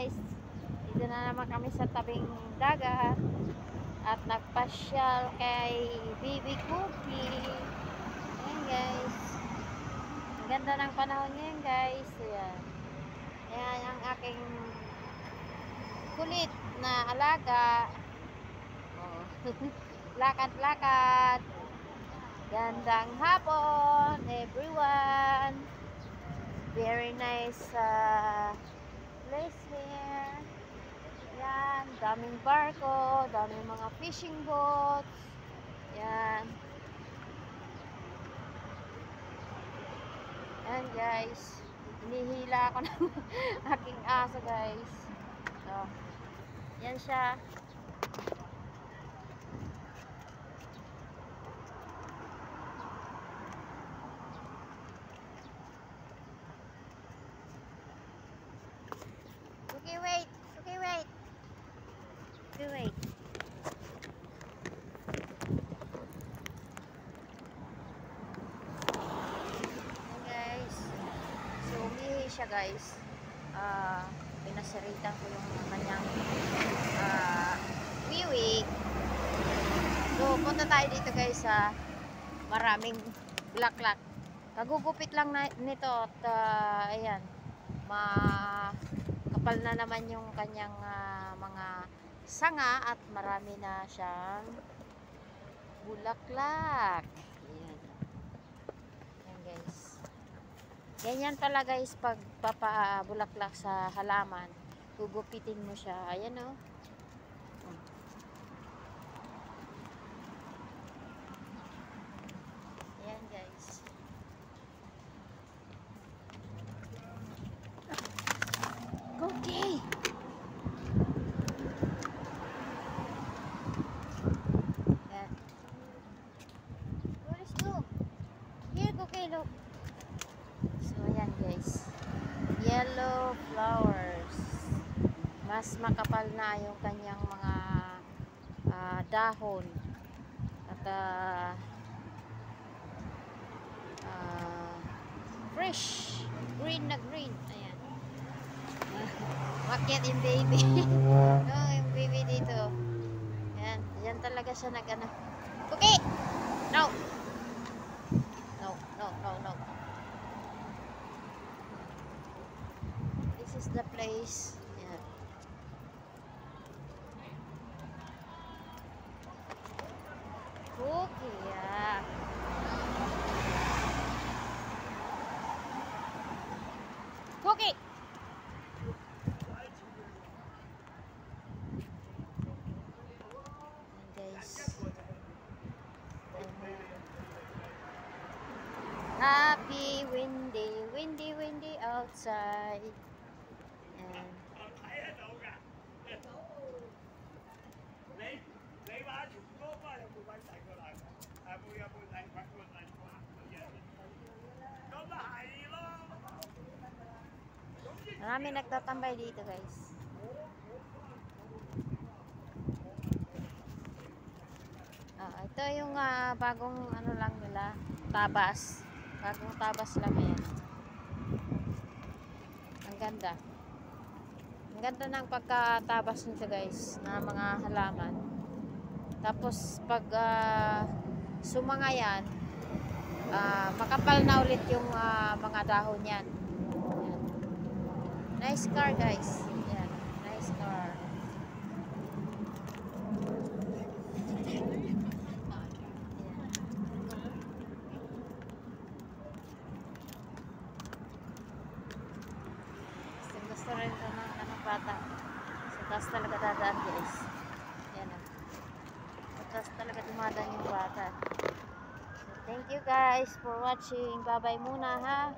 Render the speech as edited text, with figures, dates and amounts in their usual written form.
guys, dito na naman kami sa tabing dagat at nagpasyal kay Baby Cookie. Ayan guys, ang ganda ng panahon ngayon guys. Ayan, ayan ang aking kulit na alaga. Oh. Lakad-lakad. Gandang hapon everyone. Very nice place here. Yan, daming barko, daming mga fishing boats. Yan. Yan guys. Hinihila ako ng aking aso guys. So, yan siya. Okay, wait. Okay, wait. Okay, wait. Hey guys. So, umihi siya guys. Pinasiritan ko yung kanyang wiwig. So, punta tayo dito guys sa maraming bulaklak. Kagugupit lang nito at ayan. Kapal na naman yung kanyang mga sanga at marami na siyang bulaklak. Ayan. Ayan guys. Ganyan pala guys pag papabulaklak sa halaman. Gugupitin mo siya. Ayan o. Ayan guys. Okay. Yan. Where is go? Here, okay, look. So, ayan guys. Yellow flowers. Mas makapal na yung kanyang mga dahon. At fresh. Green na green. Ayan. Makyat yung baby. No, yung baby dito. Yan. Yan talaga siya nag-ano. Okay! No! No, no, no, no. This is the place. Yan. Okay, yeah. Okay! Happy windy outside. And marami nagtatambay dito guys. Ito yung bagong ano lang nila, tabas. Bagong tabas lang yan. Ang ganda. Ang ganda ng pagkatabas nito guys, na mga halaman. Tapos pag sumanga yan, makapal na ulit yung mga dahon yan. Yan. Nice car guys. Yan. Nice car. Gusto rin ito ng bata. So, taas talaga dadaan guys. Yan o. So, taas talaga dumadaan yung bata. So, thank you guys for watching. Bye bye muna ha.